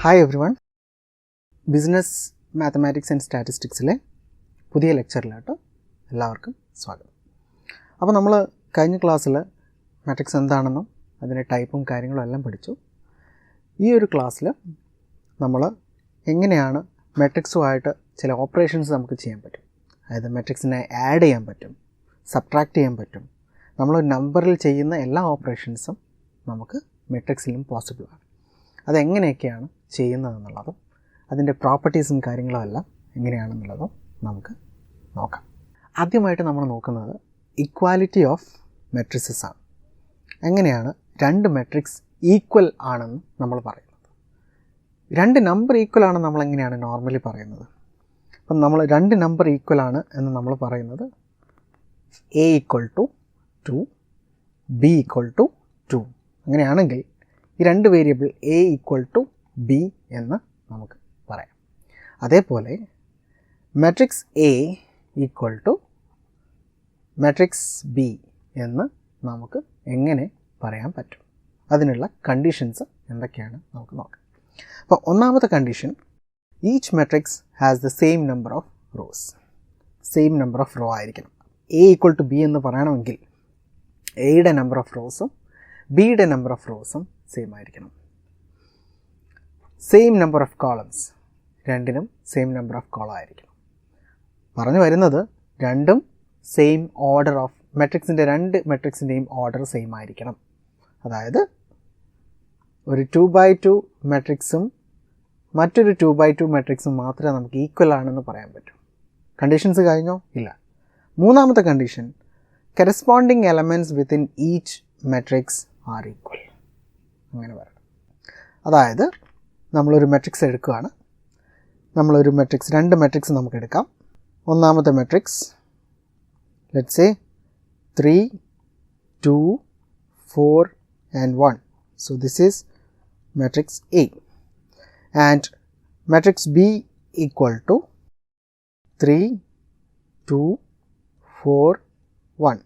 Hi everyone, business mathematics and സ്റ്റാറ്റിസ്റ്റിക്സിലെ പുതിയ ലെക്ചറിലോട്ട് എല്ലാവർക്കും സ്വാഗതം. അപ്പോൾ നമ്മൾ കഴിഞ്ഞ ക്ലാസ്സിൽ മാട്രിക്സ് എന്താണെന്നും അതിൻ്റെ ടൈപ്പും കാര്യങ്ങളും എല്ലാം പഠിച്ചു. ഈ ഒരു ക്ലാസ്സിൽ നമ്മൾ എങ്ങനെയാണ് മാട്രിക്സുമായിട്ട് ചില ഓപ്പറേഷൻസ് നമുക്ക് ചെയ്യാൻ പറ്റും. അതായത് മാട്രിക്സിനെ ആഡ് ചെയ്യാൻ പറ്റും, സബ്ട്രാക്റ്റ് ചെയ്യാൻ പറ്റും. നമ്മൾ നമ്പറിൽ ചെയ്യുന്ന എല്ലാ ഓപ്പറേഷൻസും നമുക്ക് മാട്രിക്സിലും പോസിബിളാണ്. അതെങ്ങനെയൊക്കെയാണ് ചെയ്യുന്നതെന്നുള്ളതും അതിൻ്റെ പ്രോപ്പർട്ടീസും കാര്യങ്ങളും എല്ലാം എങ്ങനെയാണെന്നുള്ളതും നമുക്ക് നോക്കാം. ആദ്യമായിട്ട് നമ്മൾ നോക്കുന്നത് ഇക്വാലിറ്റി ഓഫ് മെട്രിക്സസ് ആണ്. എങ്ങനെയാണ് രണ്ട് മെട്രിക്സ് ഈക്വൽ ആണെന്ന് നമ്മൾ പറയുന്നത്. രണ്ട് നമ്പർ ഈക്വൽ ആണെന്ന് നമ്മൾ എങ്ങനെയാണ് നോർമലി പറയുന്നത്. അപ്പം നമ്മൾ രണ്ട് നമ്പർ ഈക്വൽ ആണ് എന്ന് നമ്മൾ പറയുന്നത് A equal to 2, B equal to 2. അങ്ങനെയാണെങ്കിൽ ഈ രണ്ട് variable A equal to B എന്ന് നമുക്ക് പറയാം. അതേപോലെ matrix A equal to matrix B എന്ന് നമുക്ക് എങ്ങനെ പറയാൻ പറ്റും, അതിനുള്ള കണ്ടീഷൻസ് എന്തൊക്കെയാണ് നമുക്ക് നോക്കാം. അപ്പോൾ ഒന്നാമത്തെ condition, each matrix has the same number of rows. Same number of row ആയിരിക്കണം. എ ഈക്വൽ ടു ബി എന്ന് പറയണമെങ്കിൽ എയുടെ നമ്പർ ഓഫ് റോസും ബിയുടെ നമ്പർ ഓഫ് റോസും സെയിം ആയിരിക്കണം. സെയിം നമ്പർ ഓഫ് കോളംസ്, രണ്ടിനും സെയിം നമ്പർ ഓഫ് കോളം ആയിരിക്കണം. പറഞ്ഞു വരുന്നത് രണ്ടും സെയിം ഓർഡർ ഓഫ് മെട്രിക്സിൻ്റെ രണ്ട് മെട്രിക്സിൻ്റെയും ഓർഡർ സെയിം ആയിരിക്കണം. അതായത് ഒരു 2x2 മെട്രിക്സും മറ്റൊരു 2x2 മെട്രിക്സും മാത്രമേ നമുക്ക് ഈക്വൽ ആണെന്ന് പറയാൻ പറ്റൂ. കണ്ടീഷൻസ് കഴിഞ്ഞോ? ഇല്ല. മൂന്നാമത്തെ condition, corresponding elements within each matrix are equal. അങ്ങനെ പറയണം. അതായത് നമ്മളൊരു മെട്രിക്സ് എടുക്കുകയാണ്. നമ്മളൊരു മെട്രിക്സ്, രണ്ട് മെട്രിക്സ് നമുക്ക് എടുക്കാം. ഒന്നാമത്തെ matrix let's say 3, 2, 4 and 1. So this is matrix A, and matrix B equal to 3, 2, 4, 1.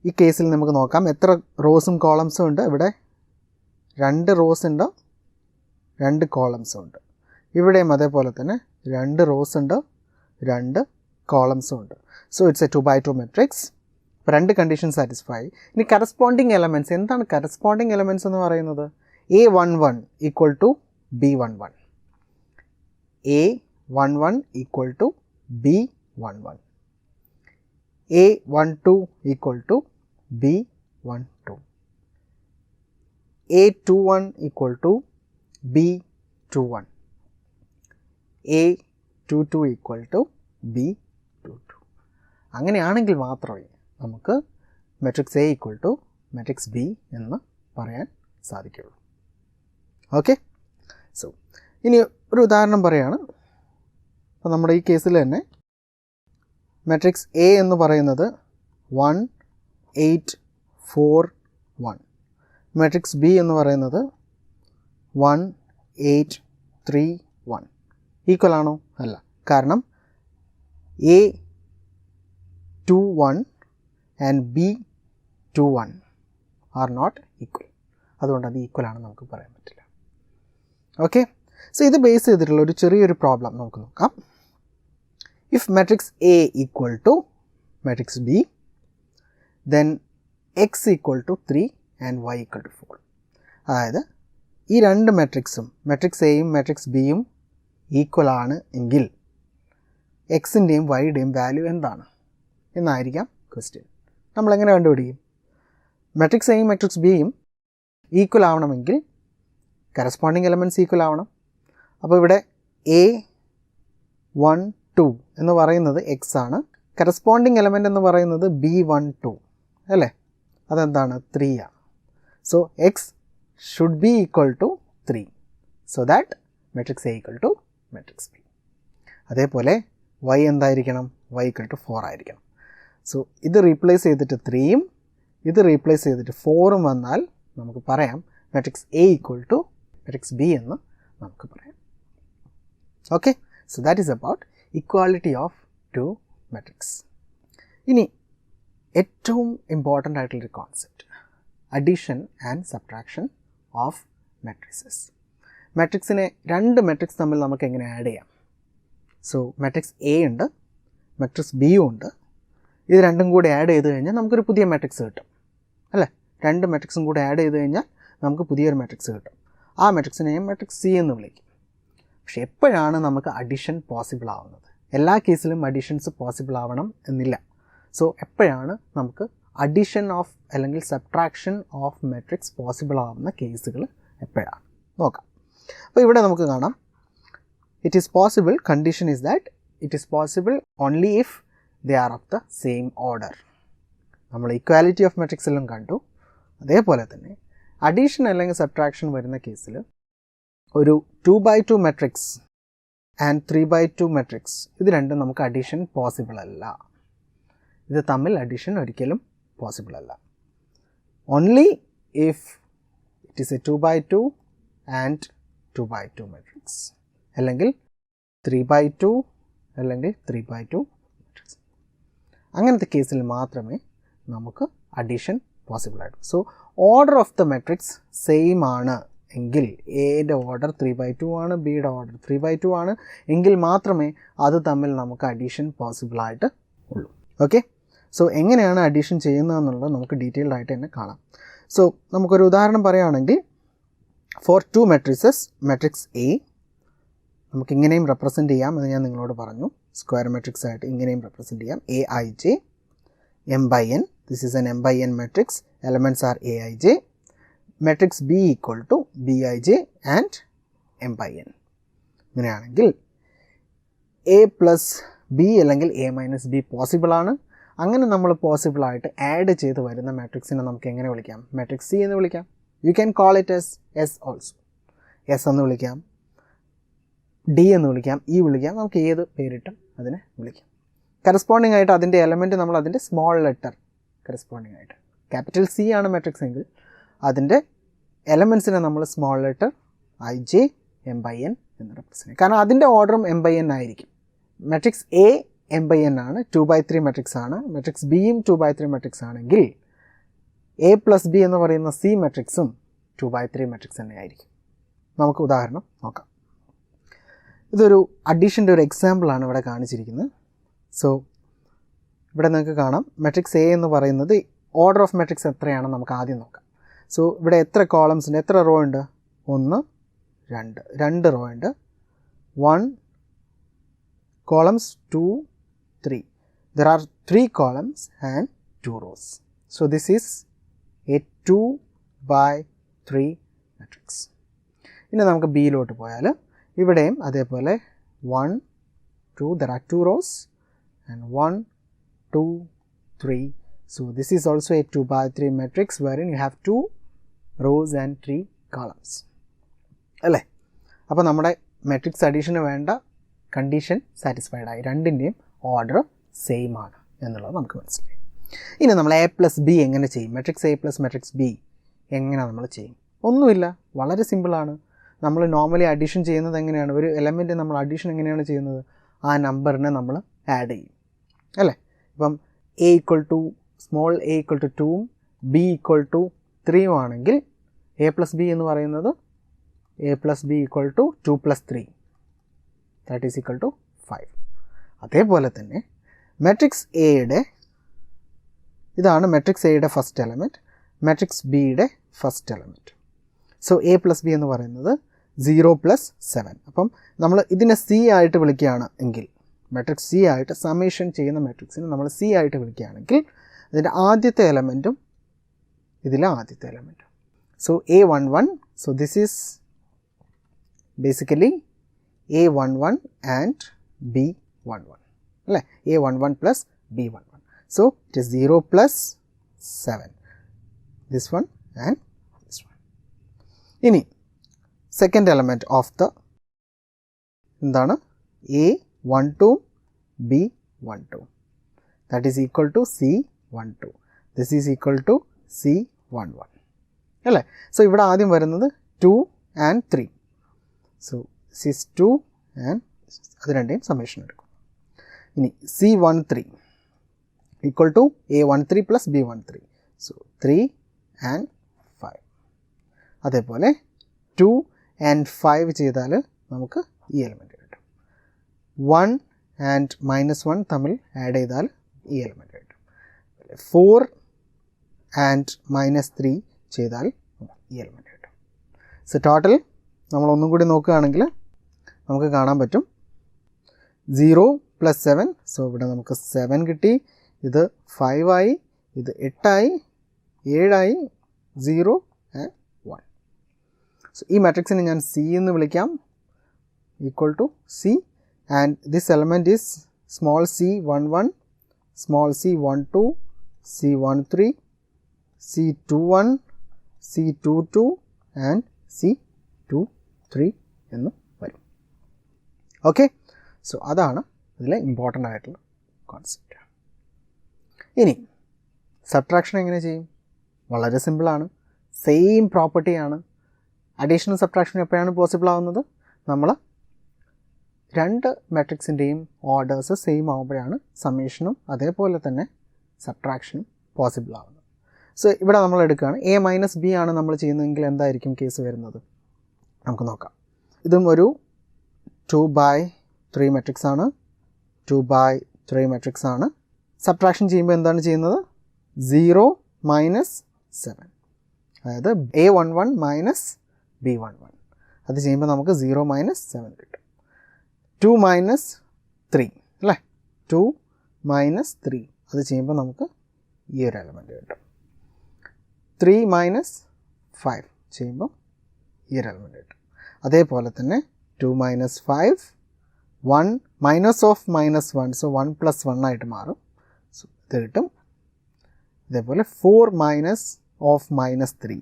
ഈ കേസിൽ നമുക്ക് നോക്കാം എത്ര റോസും കോളംസും ഉണ്ട്. ഇവിടെ 2 റോസ് ഉണ്ട്, 2 കോളംസും ഉണ്ട്. ഇവിടെയും അതേപോലെ തന്നെ 2 റോസ് ഉണ്ട്, 2 കോളംസും ഉണ്ട്. So it's a 2x2 matrix. അപ്പോൾ രണ്ട് കണ്ടീഷൻ സാറ്റിസ്ഫൈ. ഇനി കറസ്പോണ്ടിങ് എലമെൻറ്റ്സ്, എന്താണ് കറസ്പോണ്ടിങ് എലമെൻറ്റ്സ് എന്ന് പറയുന്നത്? A11 equal to B11, A11 equal to B11, A12 equal to B12, A21 equal to B21, A22 equal to B22. അങ്ങനെയാണെങ്കിൽ മാത്രമേ നമുക്ക് matrix A equal to matrix B എന്ന് പറയാൻ സാധിക്കുകയുള്ളൂ. ഓക്കെ. സോ ഇനി ഒരു ഉദാഹരണം പറയുകയാണ്. അപ്പോൾ നമ്മുടെ ഈ കേസിൽ തന്നെ മാട്രിക്സ് എ എന്ന് പറയുന്നത് 1, 8, 4, 1. മാട്രിക്സ് ബി എന്ന് പറയുന്നത് 1, 8, 3, 1. ഈക്വൽ ആണോ? അല്ല. കാരണം A21 and B21 are not equal. അതുകൊണ്ട് അത് ഈക്വൽ ആണെന്ന് നമുക്ക് പറയാൻ പറ്റില്ല. ഓക്കെ. സോ ഇത് ബേസ് ചെയ്തിട്ടുള്ള ഒരു ചെറിയൊരു പ്രോബ്ലം നമുക്ക് നോക്കാം. If matrix A equal to matrix B, then X equal to 3 and Y equal to 4. അതായത് ഈ രണ്ട് മെട്രിക്സും, മെട്രിക്സ് എയും മെട്രിക്സ് ബിയും ഈക്വൽ ആണ് എങ്കിൽ എക്സിൻ്റെയും വൈയുടെയും വാല്യൂ എന്താണ് എന്നായിരിക്കാം ക്വസ്റ്റ്യൻ. നമ്മളെങ്ങനെ കണ്ടുപിടിക്കും? മെട്രിക്സ് എയും മെട്രിക്സ് ബിയും ഈക്വൽ ആവണമെങ്കിൽ കറസ്പോണ്ടിങ് എലമെൻറ്റ്സ് ഈക്വൽ ആവണം. അപ്പോൾ ഇവിടെ A12 എന്ന് പറയുന്നത് എക്സ് ആണ്. കറസ്പോണ്ടിങ് എലമെൻ്റ് എന്ന് പറയുന്നത് B12 അല്ലേ? അതെന്താണ്? 3 ആണ്. So X should be equal to 3 so that matrix A equal to matrix B. അതേപോലെ വൈ എന്തായിരിക്കണം? വൈ ഈക്വൽ ടു 4 ആയിരിക്കണം. സോ ഇത് റീപ്ലേസ് ചെയ്തിട്ട് 3യും ഇത് റീപ്ലേസ് ചെയ്തിട്ട് 4ഉം വന്നാൽ നമുക്ക് പറയാം matrix A equal to matrix B എന്ന് നമുക്ക് പറയാം. Okay. So that is about equality of 2 matrix. ഇനി ഏറ്റവും ഇമ്പോർട്ടൻ്റ് ആയിട്ടുള്ളൊരു concept, addition and subtraction of matrices. മാട്രിക്സിനെ രണ്ട് മാട്രിക്സ് തമ്മിൽ നമുക്ക് എങ്ങനെ ആഡ് ചെയ്യാം? സോ മാട്രിക്സ് എ ഉണ്ട്, മാട്രിക്സ് ബിയും ഉണ്ട്. ഇത് രണ്ടും കൂടി ആഡ് ചെയ്ത് കഴിഞ്ഞാൽ നമുക്കൊരു പുതിയ മാട്രിക്സ് കിട്ടും അല്ലേ? രണ്ട് മാട്രിക്സും കൂടി ആഡ് ചെയ്ത് കഴിഞ്ഞാൽ നമുക്ക് പുതിയൊരു മാട്രിക്സ് കിട്ടും. ആ മാട്രിക്സിനെ ഞാൻ മാട്രിക്സ് സി എന്ന് വിളിക്കും. പക്ഷെ എപ്പോഴാണ് നമുക്ക് അഡിഷൻ പോസിബിൾ ആവുന്നത്? എല്ലാ കേസിലും അഡിഷൻസ് പോസിബിൾ ആവണം എന്നില്ല. സോ എപ്പോഴാണ് നമുക്ക് അഡിഷൻ ഓഫ് അല്ലെങ്കിൽ സബ്ട്രാക്ഷൻ ഓഫ് മാട്രിക്സ് പോസിബിൾ ആവുന്ന കേസുകൾ എപ്പോഴാണ് നോക്കാം. അപ്പോൾ ഇവിടെ നമുക്ക് കാണാം, it is possible, condition is that it is possible only if they are of the same order. നമ്മൾ ഈക്വാലിറ്റി ഓഫ് മാട്രിക്സിലും കണ്ടു. അതേപോലെ തന്നെ അഡീഷൻ അല്ലെങ്കിൽ സബ്ട്രാക്ഷൻ വരുന്ന കേസിൽ ഒരു 2x2 matrix and 3x2 matrix ഇത് രണ്ടും നമുക്ക് അഡീഷൻ പോസിബിൾ അല്ല. ഇത് തമ്മിൽ അഡീഷൻ ഒരിക്കലും പോസിബിൾ അല്ല. Only if it is A 2x2 and 2x2 matrix, അല്ലെങ്കിൽ 3x2 അല്ലെങ്കിൽ 3x2 മാട്രിക്സ്. അങ്ങനത്തെ കേസിൽ മാത്രമേ നമുക്ക് അഡീഷൻ പോസിബിൾ ആയിട്ടുള്ളൂ. So order of the matrix same ആണ് എങ്കിൽ, എയുടെ ഓർഡർ 3x2 ആണ്, ബിയുടെ ഓർഡർ 3x2 ആണ് എങ്കിൽ മാത്രമേ അത് തമ്മിൽ നമുക്ക് അഡീഷൻ പോസിബിൾ ആയിട്ട് ഉള്ളൂ. ഓക്കെ, സോ എങ്ങനെയാണ് അഡീഷൻ ചെയ്യുന്നതെന്നുള്ളത് നമുക്ക് ഡീറ്റെയിൽഡ് ആയിട്ട് തന്നെ കാണാം. സോ നമുക്കൊരു ഉദാഹരണം പറയുകയാണെങ്കിൽ, ഫോർ 2 മാട്രിക്സസ്, മാട്രിക്സ് എ നമുക്ക് ഇങ്ങനെയും റെപ്രസെൻറ്റ് ചെയ്യാം എന്ന് ഞാൻ നിങ്ങളോട് പറഞ്ഞു. സ്ക്വയർ മാട്രിക്സ് ആയിട്ട് ഇങ്ങനെയും റെപ്രസെൻറ്റ് ചെയ്യാം. Aij m/n, this is an m/n matrix, elements are Aij. Matrix B equal to Bij and m/n. ഇങ്ങനെയാണെങ്കിൽ A പ്ലസ് ബി അല്ലെങ്കിൽ A മൈനസ് ബി പോസിബിൾ ആണ്. അങ്ങനെ നമ്മൾ പോസിബിളായിട്ട് ആഡ് ചെയ്ത് വരുന്ന മാട്രിക്സിനെ നമുക്ക് എങ്ങനെ വിളിക്കാം? മാട്രിക്സ് സി എന്ന് വിളിക്കാം. You can call it S S also. S എന്ന് വിളിക്കാം, ഡി എന്ന് വിളിക്കാം, ഇ വിളിക്കാം, നമുക്ക് ഏത് പേരിട്ടും അതിനെ വിളിക്കാം. കറസ്പോണ്ടിങ് ആയിട്ട് അതിൻ്റെ എലമെൻറ്റ് നമ്മൾ അതിൻ്റെ സ്മോൾ ലെറ്റർ കറസ്പോണ്ടിങ് ആയിട്ട്, ക്യാപിറ്റൽ സി ആണ് മാട്രിക്സ് എങ്കിൽ അതിൻ്റെ എലമെൻസിനെ നമ്മൾ സ്മോൾ ലെറ്റർ Ij m/n എന്ന് റെപ്രസെൻറ്റ് ചെയ്യും. കാരണം അതിൻ്റെ ഓർഡറും m/n ആയിരിക്കും. മാട്രിക്സ് എ m/n ആണ്, 2x3 മാട്രിക്സ് ആണ്. മാട്രിക്സ് ബിയും 2x3 മാട്രിക്സ് ആണെങ്കിൽ എ പ്ലസ് ബി എന്ന് പറയുന്ന സി മാട്രിക്സും 2x3 മാട്രിക്സ് തന്നെ ആയിരിക്കും. നമുക്ക് ഉദാഹരണം നോക്കാം. ഇതൊരു അഡീഷൻ്റെ ഒരു എക്സാമ്പിളാണ് ഇവിടെ കാണിച്ചിരിക്കുന്നത്. സോ ഇവിടെ നിങ്ങൾക്ക് കാണാം, മാട്രിക്സ് എ എന്ന് പറയുന്നത് ഓർഡർ ഓഫ് മാട്രിക്സ് എത്രയാണെന്ന് നമുക്ക് ആദ്യം നോക്കാം. സോ ഇവിടെ എത്ര കോളംസ് ഉണ്ട്, എത്ര റോ ഉണ്ട്? 1 2 റോ ഉണ്ട്. 1 columns 2 3. There are 3 columns and 2 rows. So this is a 2x3 matrix. ഇനി നമുക്ക് ബിയിലോട്ട് പോയാൽ ഇവിടെയും അതേപോലെ 1 2, there are 2 rows and 1 2 3. So this is also a 2x3 matrix wherein you have 2 rows and 3 columns. അല്ലേ? അപ്പോൾ നമ്മുടെ മാട്രിക്സ് അഡീഷന് വേണ്ട condition satisfied ആയി, രണ്ടിൻ്റെയും ഓർഡർ സെയിം ആണ് എന്നുള്ളത് നമുക്ക് മനസ്സിലായി. ഇനി നമ്മൾ എ പ്ലസ് ബി എങ്ങനെ ചെയ്യും? Matrix A plus matrix B എങ്ങനെ നമ്മൾ ചെയ്യും? ഒന്നുമില്ല, വളരെ സിമ്പിളാണ്. നമ്മൾ നോർമലി അഡീഷൻ ചെയ്യുന്നത് എങ്ങനെയാണ്? ഒരു എലമെൻറ്റ് നമ്മൾ അഡീഷൻ എങ്ങനെയാണ് ചെയ്യുന്നത്? ആ നമ്പറിനെ നമ്മൾ ആഡ് ചെയ്യും അല്ലേ? ഇപ്പം A equal to small A equal to 2ഉം ബി ഈക്വൽ ടു 3ഉം ആണെങ്കിൽ എ പ്ലസ് ബി എന്ന് പറയുന്നത് A plus B equal to 2 + 3, that is equal to 5. അതേപോലെ തന്നെ മാട്രിക്സ് എയുടെ ഇതാണ് മാട്രിക്സ് എയുടെ ഫസ്റ്റ് എലമെൻറ്റ്, മാട്രിക്സ് ബിയുടെ first element. So A plus B എന്ന് പറയുന്നത് 0 + 7. അപ്പം നമ്മൾ ഇതിനെ സി ആയിട്ട് വിളിക്കുകയാണ് എങ്കിൽ, മാട്രിക്സ് സി ആയിട്ട് സമേഷൻ ചെയ്യുന്ന മാട്രിക്സിനെ നമ്മൾ സി ആയിട്ട് വിളിക്കുകയാണെങ്കിൽ ഇതിൻ്റെ ആദ്യത്തെ എലമെൻറ്റും ഇതിലെ ആദ്യത്തെ എലമെൻറ്റും. So A11, so this is basically A11 and B11 അല്ലേ? A11 + B11. So it is 0 + 7, this one and this one. ഇനി സെക്കൻഡ് എലമെൻറ്റ് ഓഫ് ദ എന്താണ്? A12 B12, that is equal to C12. This is equal to C11 അല്ലേ? So ഇവിടെ ആദ്യം വരുന്നത് 2 and 3. So this is 2 and അത് രണ്ടേയും summation എടുക്കും. ഇനി C13 equal to A13 + B13. So 3 and 5. അതേപോലെ 2 ആൻഡ് 5 ചെയ്താൽ നമുക്ക് ഈ എലമെൻറ്റ് കിട്ടും. 1 ആൻഡ് -1 തമ്മിൽ ആഡ് ചെയ്താൽ ഈ എലമെൻറ്റ് കിട്ടും. 4 ആൻഡ് -3 ചെയ്താൽ ഈ എലമെൻറ്റ് കിട്ടും. സോ ടോട്ടൽ നമ്മളൊന്നും കൂടി നോക്കുകയാണെങ്കിൽ നമുക്ക് കാണാൻ പറ്റും 0 + 7. സോ ഇവിടെ നമുക്ക് 7 കിട്ടി, ഇത് 5 ആയി, ഇത് 8 ആയി, 7 ആയി, 0 ആൻഡ് 1. സോ ഈ മാട്രിക്സിനെ ഞാൻ C എന്ന് വിളിക്കാം, equal to C, and this element is small c11, small c12, c13, c21, c22 and c23 എന്ന് വരും. ഓക്കെ, സോ അതാണ് ഇതിലെ ഇമ്പോർട്ടൻ്റ് ആയിട്ടുള്ള കോൺസെപ്റ്റ്. ഇനി സബ്ട്രാക്ഷൻ എങ്ങനെ ചെയ്യും? വളരെ സിമ്പിളാണ്, സെയിം പ്രോപ്പർട്ടിയാണ്. അഡീഷണൽ സബ്ട്രാക്ഷൻ എപ്പോഴാണ് പോസിബിൾ ആവുന്നത്? നമ്മൾ രണ്ട് മാട്രിക്സിൻ്റെയും ഓർഡേഴ്സ് സെയിം ആകുമ്പോഴാണ് സമ്മേഷനും അതേപോലെ തന്നെ സബ്ട്രാക്ഷനും പോസിബിൾ ആവുന്നത്. സോ ഇവിടെ നമ്മൾ എടുക്കുകയാണ് A - B ആണ് നമ്മൾ ചെയ്യുന്നതെങ്കിൽ എന്തായിരിക്കും കേസ് വരുന്നത്? നമുക്ക് നോക്കാം. ഇതും ഒരു 2/3 മാട്രിക്സ് ആണ്, 2/3 മാട്രിക്സ് ആണ്. സബ്ട്രാക്ഷൻ ചെയ്യുമ്പോൾ എന്താണ് ചെയ്യുന്നത്? 0 - 7, അതായത് A11 - B11. അത് ചെയ്യുമ്പോൾ നമുക്ക് 0 - 7 കിട്ടും. 2 - 3 അല്ലേ? 2 - 3 അത് ചെയ്യുമ്പോൾ നമുക്ക് ഈ ഒരു എലമെൻറ്റ് കിട്ടും. 3 - 5 ചെയ്യുമ്പോൾ ഈ ഒരു എലമെൻറ്റ് കിട്ടും. അതേപോലെ തന്നെ 2 - 5, 1 -1, സോ 1 + 1 ആയിട്ട് മാറും. സോ ഇത് കിട്ടും. ഇതേപോലെ 4 - 3,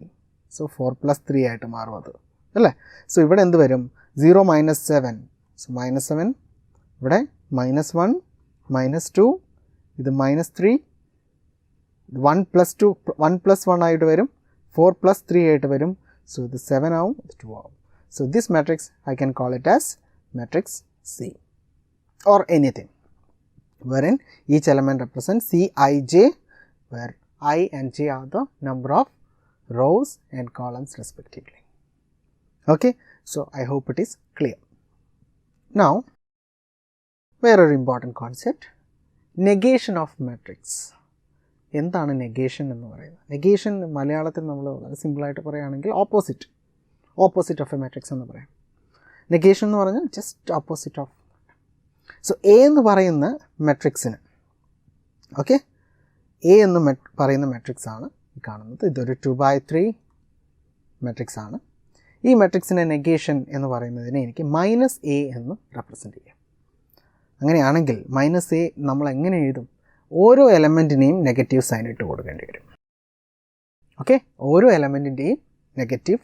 സോ 4 + 3 ആയിട്ട് മാറും അത്, അല്ലേ? സോ ഇവിടെ എന്ത് വരും? 0 - 7, സോ -7, ഇവിടെ -1, -2, ഇത് -3, 1 + 2, 1 + 1 ആയിട്ട് വരും, 4 + 3 ആയിട്ട് വരും. സോ ഇത് 7 ആവും, ഇത് 2 ആവും. So this matrix I can call it as matrix C or anything wherein each element represents Cij, where I and j are the number of rows and columns respectively. Okay, so I hope it is clear. Now, വേറൊരു important concept, negation of matrix. എന്താണ് negation എന്ന് പറയുന്നത്? Negation മലയാളത്തിൽ നമ്മൾ വളരെ സിമ്പിളായിട്ട് പറയുകയാണെങ്കിൽ opposite of A matrix എന്ന് പറയാം. നെഗേഷൻ എന്ന് പറഞ്ഞാൽ just opposite of. So A എന്ന് പറയുന്ന മെട്രിക്സിന്, ഓക്കെ, എ എന്ന് പറയുന്ന മെട്രിക്സ് ആണ് ഈ കാണുന്നത്. ഇതൊരു 2/3 മെട്രിക്സ് ആണ്. ഈ മെട്രിക്സിൻ്റെ നെഗേഷൻ എന്ന് പറയുന്നതിനെ എനിക്ക് -a എന്ന് റെപ്രസെൻറ്റ് ചെയ്യാം. അങ്ങനെയാണെങ്കിൽ -a നമ്മൾ എങ്ങനെ എഴുതും? ഓരോ എലമെൻറ്റിനെയും നെഗറ്റീവ് സൈൻ ഇട്ട് കൊടുക്കേണ്ടി വരും. ഓക്കെ, ഓരോ എലമെൻറ്റിൻ്റെയും നെഗറ്റീവ്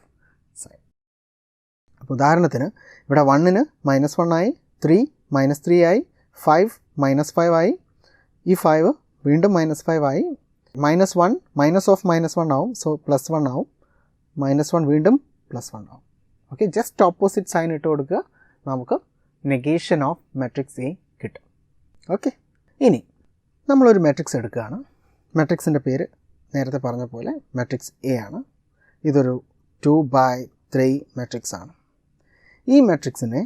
സൈൻ. അപ്പോൾ ഉദാഹരണത്തിന് ഇവിടെ 1ന് -1 ആയി, 3 -3 ആയി, 5 -5 ആയി, ഈ 5 വീണ്ടും -5 ആയി, -1 -1 ആവും, സോ +1 ആവും, -1 വീണ്ടും +1 ആവും. ഓക്കെ, ജസ്റ്റ് ഓപ്പോസിറ്റ് സൈൻ ഇട്ട് കൊടുക്കുക, നമുക്ക് നെഗേഷൻ ഓഫ് മാട്രിക്സ് എ കിട്ടും. ഓക്കെ, ഇനി നമ്മളൊരു മാട്രിക്സ് എടുക്കുകയാണ്. മാട്രിക്സിൻ്റെ പേര് നേരത്തെ പറഞ്ഞ പോലെ മാട്രിക്സ് എ ആണ്. ഇതൊരു 2/3 മാട്രിക്സ് ആണ്. ഈ മാട്രിക്സിനെ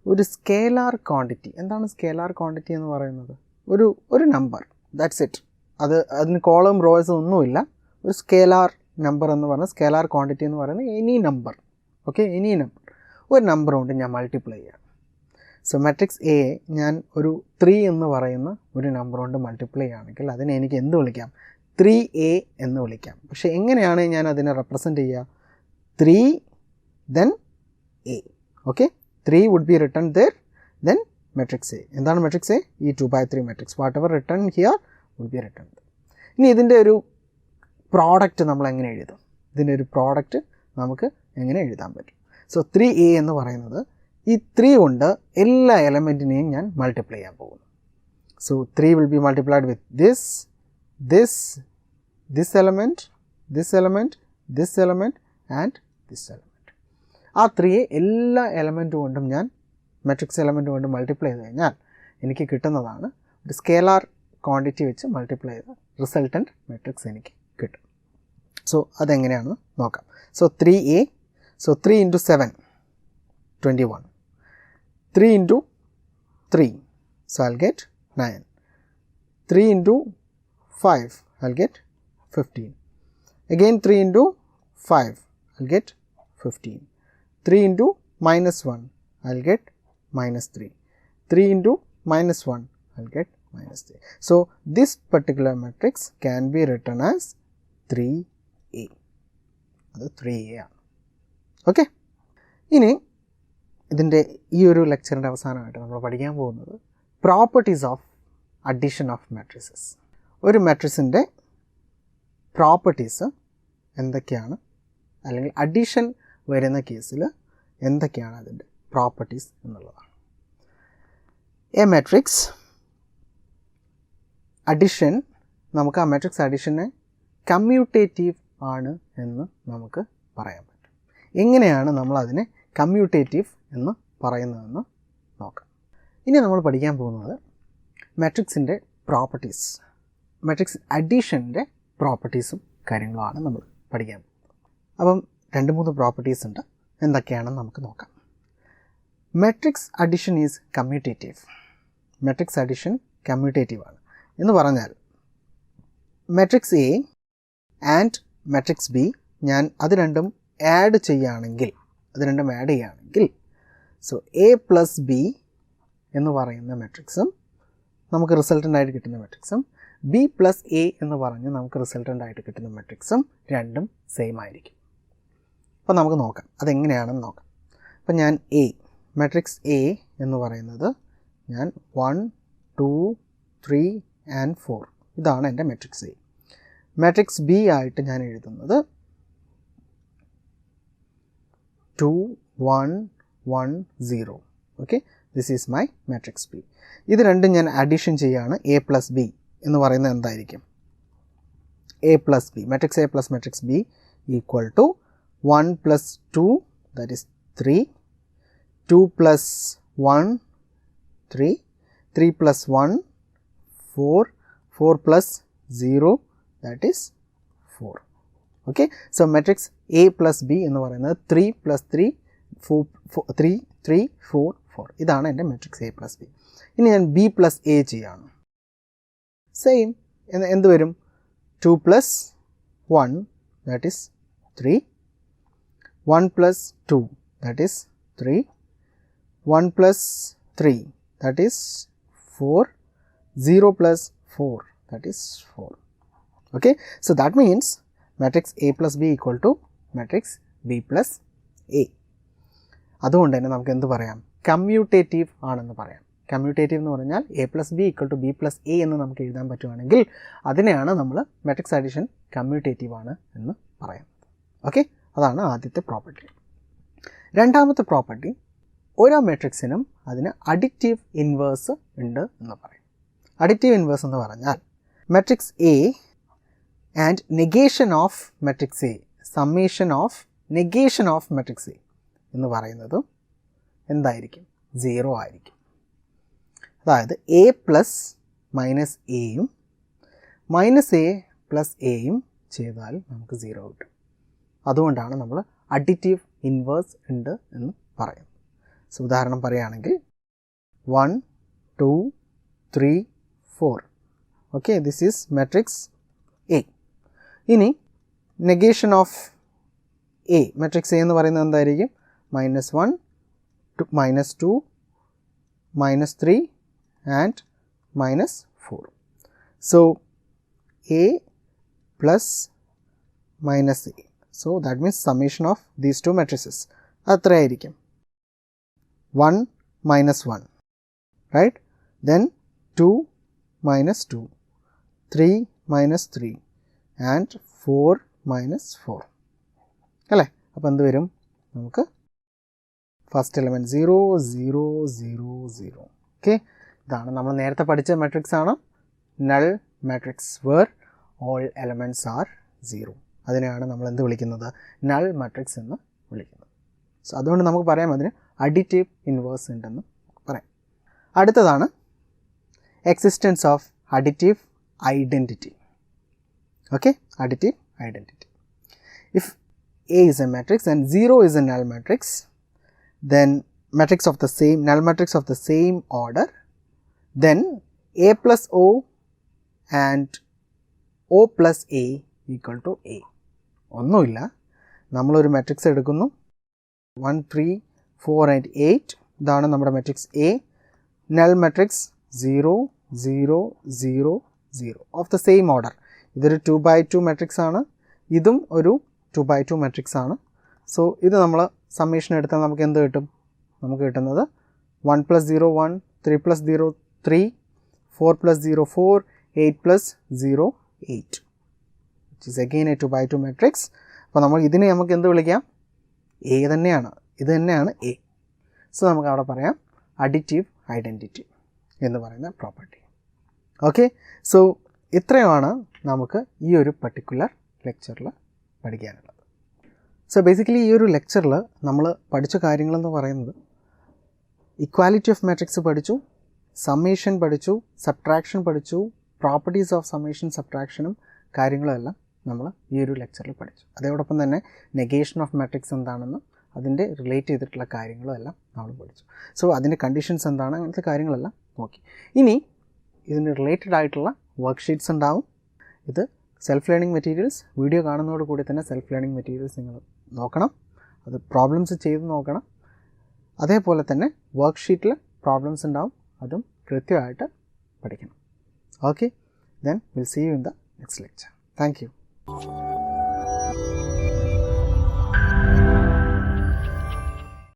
ഒരു സ്കേലാർ ക്വാണ്ടിറ്റി, എന്താണ് സ്കേലാർ ക്വാണ്ടിറ്റി എന്ന് പറയുന്നത്? ഒരു നമ്പർ, ദാറ്റ്സ് ഇറ്റ്. അതിന് കോളം റോസ് ഒന്നുമില്ല. ഒരു സ്കേലാർ നമ്പർ എന്ന് പറഞ്ഞാൽ, സ്കേലാർ ക്വാണ്ടിറ്റി എന്ന് പറയുന്നത് any number. Okay, any number, ഒരു നമ്പർ കൊണ്ട് ഞാൻ മൾട്ടിപ്ലൈ ചെയ്യാം. സോ മാട്രിക്സ് എ ഞാൻ ഒരു 3 എന്ന് പറയുന്ന ഒരു നമ്പർ കൊണ്ട് മൾട്ടിപ്ലൈ ചെയ്യുകയാണെങ്കിൽ അതിനെ എനിക്ക് എന്ത് വിളിക്കാം? 3a എന്ന് വിളിക്കാം. പക്ഷേ എങ്ങനെയാണ് ഞാൻ അതിനെ റെപ്രസെൻറ്റ് ചെയ്യുക? 3 then a. Okay, 3 would be written there, then matrix A. എന്താണ് matrix A? ഈ 2/3 matrix. Whatever written here would be written there. ഇനി ഇതിൻ്റെ ഒരു പ്രോഡക്റ്റ് നമ്മൾ എങ്ങനെ എഴുതും? ഇതിൻ്റെ ഒരു പ്രോഡക്റ്റ് നമുക്ക് എങ്ങനെ എഴുതാൻ പറ്റും? സോ 3a എന്ന് പറയുന്നത് ഈ 3 കൊണ്ട് എല്ലാ എലമെൻറ്റിനെയും ഞാൻ മൾട്ടിപ്ലൈ ചെയ്യാൻ പോകുന്നു. So 3 will be multiplied with this element, this element, this element and this element. ആ 3യെ എല്ലാ എലമെൻറ്റ് കൊണ്ടും ഞാൻ മാട്രിക്സ് എലമെൻറ്റ് കൊണ്ട് മൾട്ടിപ്ലൈ ചെയ്ത് കഴിഞ്ഞാൽ എനിക്ക് കിട്ടുന്നതാണ് ഒരു സ്കേലാർ ക്വാണ്ടിറ്റി വെച്ച് മൾട്ടിപ്ലൈ ചെയ്ത റിസൾട്ടൻറ്റ് മാട്രിക്സ് എനിക്ക് കിട്ടും. സോ അതെങ്ങനെയാണെന്ന് നോക്കാം. So 3a, so 3 × 7, 21. 3 into 3, so I'll get 9. 3 into 5, I'll get 15. Again 3 into 5, I'll get 15. 3 into minus 1, I'll get minus 3. 3 into minus 1, I'll get minus 3. So this particular matrix can be written as 3A. അത് 3A ആണ്. Okay, ഇനി ഇതിൻ്റെ ഈ ഒരു ലെക്ചറിൻ്റെ അവസാനമായിട്ട് നമ്മൾ പഠിക്കാൻ പോകുന്നത് properties of addition of matrices. ഒരു മാട്രിക്സിൻ്റെ പ്രോപ്പർട്ടീസ് എന്തൊക്കെയാണ്, അല്ലെങ്കിൽ അഡീഷൻ വരുന്ന കേസിൽ എന്തൊക്കെയാണ് അതിൻ്റെ പ്രോപ്പർട്ടീസ് എന്നുള്ളതാണ്. എ മാട്രിക്സ് അഡിഷൻ, നമുക്ക് ആ മാട്രിക്സ് അഡിഷന് കമ്മ്യൂട്ടേറ്റീവ് ആണ് എന്ന് നമുക്ക് പറയാൻ പറ്റും. എങ്ങനെയാണ് നമ്മൾ അതിനെ കമ്മ്യൂട്ടേറ്റീവ് എന്ന് പറയുന്നതെന്ന് നോക്കാം. ഇനി നമ്മൾ പഠിക്കാൻ പോകുന്നത് മാട്രിക്സിൻ്റെ പ്രോപ്പർട്ടീസ്, മാട്രിക്സ് അഡീഷൻ്റെ പ്രോപ്പർട്ടീസും കാര്യങ്ങളുമാണ് നമ്മൾ പഠിക്കാൻ പോകുന്നത്. അപ്പം 2-3 പ്രോപ്പർട്ടീസ് ഉണ്ട്, എന്തൊക്കെയാണെന്ന് നമുക്ക് നോക്കാം. Matrix addition is commutative. Matrix addition commutative ആണ് എന്ന് പറഞ്ഞാൽ matrix A and matrix B ഞാൻ അത് രണ്ടും ആഡ് ചെയ്യുകയാണെങ്കിൽ, സോ എ പ്ലസ് ബി എന്ന് പറയുന്ന മാട്രിക്സും നമുക്ക് റിസൾട്ടൻ്റ് ആയിട്ട് കിട്ടുന്ന മാട്രിക്സും ബി പ്ലസ് എ എന്ന് പറഞ്ഞ് നമുക്ക് റിസൾട്ടൻ്റ് ആയിട്ട് കിട്ടുന്ന മാട്രിക്സും രണ്ടും സെയിം ആയിരിക്കും. അപ്പോൾ നമുക്ക് നോക്കാം അതെങ്ങനെയാണെന്ന് നോക്കാം. അപ്പോൾ ഞാൻ എ, മാട്രിക്സ് എ എന്ന് പറയുന്നത് ഞാൻ 1, 2, 3 and 4 ഇതാണ് എൻ്റെ മാട്രിക്സ് എ. മാട്രിക്സ് ബി ആയിട്ട് ഞാൻ എഴുതുന്നത് 2, 1, 1, 0. Okay, this is my matrix B. ഇത് രണ്ടും ഞാൻ അഡീഷൻ ചെയ്യുകയാണ്. എ പ്ലസ് ബി എന്ന് പറയുന്നത് എന്തായിരിക്കും? A plus B, matrix A plus matrix B equal to 1 plus 2, that is 3, 2 plus 1, 3, 3 plus 1, 4, 4 plus 0, that is 4. Okay, so matrix A plus B എന്ന് പറയുന്നത് 3 plus 3, 3, 3, 4, 4. ഇതാണ് എൻ്റെ മാട്രിക്സ് A plus B. ഇനി ഞാൻ B plus A ചെയ്യാണ്. Same എന്ത് വരും? 2 plus 1, that is 3, 1 plus 2, that is 3, 1 plus 3, that is 4, 0 plus 4, that is 4. Okay, so that means matrix A plus B equal to matrix B plus A. അതുകൊണ്ട് തന്നെ നമുക്ക് എന്ത് പറയാം? കമ്മ്യൂട്ടേറ്റീവ് ആണെന്ന് പറയാം. കമ്മ്യൂട്ടേറ്റീവ് എന്ന് പറഞ്ഞാൽ A plus B equal to B plus A എന്ന് നമുക്ക് എഴുതാൻ പറ്റുവാണെങ്കിൽ അതിനെയാണ് നമ്മൾ മാട്രിക്സ് അഡിഷൻ കമ്മ്യൂട്ടേറ്റീവ് ആണ് എന്ന് പറയുന്നത്. ഓക്കെ, അതാണ് ആദ്യത്തെ പ്രോപ്പർട്ടി. രണ്ടാമത്തെ പ്രോപ്പർട്ടി, ഓരോ മാട്രിക്സിനും അതിന് അഡിറ്റീവ് ഇൻവേഴ്സ് ഉണ്ട് എന്ന് പറയും. അഡിറ്റീവ് ഇൻവേഴ്സ് എന്ന് പറഞ്ഞാൽ matrix A and negation of matrix A, summation of negation of matrix A എന്ന് പറയുന്നത് എന്തായിരിക്കും? 0 ആയിരിക്കും. അതായത് എ പ്ലസ് മൈനസ് എയും മൈനസ് എ പ്ലസ് എയും ചെയ്താൽ നമുക്ക് 0 കിട്ടും. അതുകൊണ്ടാണ് നമ്മൾ അഡിറ്റീവ് ഇൻവേഴ്സ് ഉണ്ട് എന്ന് പറയുന്നത്. സോ ഉദാഹരണം പറയുകയാണെങ്കിൽ 1, 2, 3, 4. Okay, this is matrix A. ഇനി negation of A, matrix A എന്ന് പറയുന്നത് എന്തായിരിക്കും? -1, -2, -3 and -4. So a plus minus a. So that means summation of these two matrices. അത്ര ആയിരിക്കും 1 minus 1, right? Then 2 minus 2, 3 minus 3 and 4 minus 4. അല്ലേ? അപ്പോൾ എന്ത് വരും? നമുക്ക് ഫസ്റ്റ് എലമെൻറ്റ് 0, 0, 0, 0. ഓക്കെ, ഇതാണ് നമ്മൾ നേരത്തെ പഠിച്ച മാട്രിക്സ് ആണ് null matrix where all elements are 0. അതിനെയാണ് നമ്മൾ എന്ത് വിളിക്കുന്നത്? നൾ മാട്രിക്സ് എന്ന് വിളിക്കുന്നത്. സോ അതുകൊണ്ട് നമുക്ക് പറയാം അതിന് അഡിറ്റീവ് ഇൻവേഴ്സ് ഉണ്ടെന്ന് പറയാം. അടുത്തതാണ് existence of additive identity. Okay, additive identity. If A is a matrix and 0 is a null matrix, then matrix of the same null matrix of the same order, then A plus O and O plus A equal to A. ഒന്നുമില്ല, നമ്മളൊരു matrix എടുക്കുന്നു 1 3 4 and 8, ഇതാണ് നമ്മുടെ matrix A. Null matrix 0 0 0 0 of the same order. ഇതൊരു 2x2 matrix ആണ്, ഇതും ഒരു 2x2 matrix ആണ്. സോ ഇത് നമ്മൾ സമ്മേഷൻ എടുത്താൽ നമുക്ക് എന്ത് കിട്ടും? നമുക്ക് കിട്ടുന്നത് 1 plus 0 1, 3 plus 0 3, 4 plus 0 4, 8 plus 0 8, which is again a 2x2 matrix. അപ്പോൾ നമ്മൾ ഇതിനെ നമുക്ക് എന്ത് വിളിക്കാം? A തന്നെയാണ്, ഇത് തന്നെയാണ് A. സോ നമുക്ക് അവിടെ പറയാം അഡിറ്റീവ് ഐഡൻറ്റിറ്റി എന്ന് പറയുന്ന പ്രോപ്പർട്ടി. ഓക്കെ, സോ ഇത്രയുമാണ് നമുക്ക് ഈ ഒരു പർട്ടിക്കുലർ ലെക്ചറിൽ പഠിക്കാനുള്ളത്. സോ ബേസിക്കലി ഈ ഒരു ലെക്ചറിൽ നമ്മൾ പഠിച്ച കാര്യങ്ങളെന്ന് പറയുന്നത് ഇക്വാലിറ്റി ഓഫ് മാട്രിക്സ് പഠിച്ചു, സമ്മേഷൻ പഠിച്ചു, സബ്ട്രാക്ഷൻ പഠിച്ചു, പ്രോപ്പർട്ടീസ് ഓഫ് സമ്മേഷൻ സബ്ട്രാക്ഷനും കാര്യങ്ങളെല്ലാം നമ്മൾ ഈ ഒരു ലെക്ചറിൽ പഠിച്ചു. അതോടൊപ്പം തന്നെ നെഗേഷൻ ഓഫ് മാട്രിക്സ് എന്താണെന്നും അതിൻ്റെ റിലേറ്റ് ചെയ്തിട്ടുള്ള കാര്യങ്ങളും എല്ലാം നമ്മൾ പഠിച്ചു. സോ അതിൻ്റെ കണ്ടീഷൻസ് എന്താണ്, അങ്ങനത്തെ കാര്യങ്ങളെല്ലാം നോക്കി. ഇനി ഇതിന് റിലേറ്റഡ് ആയിട്ടുള്ള വർക്ക്ഷീറ്റ്സ് ഉണ്ടാവും. ഇത് സെൽഫ് ലേണിംഗ് മെറ്റീരിയൽസ് വീഡിയോ കാണുന്നതോട് കൂടി തന്നെ സെൽഫ് ലേണിംഗ് മെറ്റീരിയൽസ് നിങ്ങൾ നോക്കണം, അത് പ്രോബ്ലംസ് ചെയ്ത് നോക്കണം. അതേപോലെ തന്നെ വർക്ക്ഷീറ്റിൽ പ്രോബ്ലംസ് ഉണ്ടാവും, അതും കൃത്യമായിട്ട് പഠിക്കണം. Okay, then we'll see you in the next lecture. Thank you.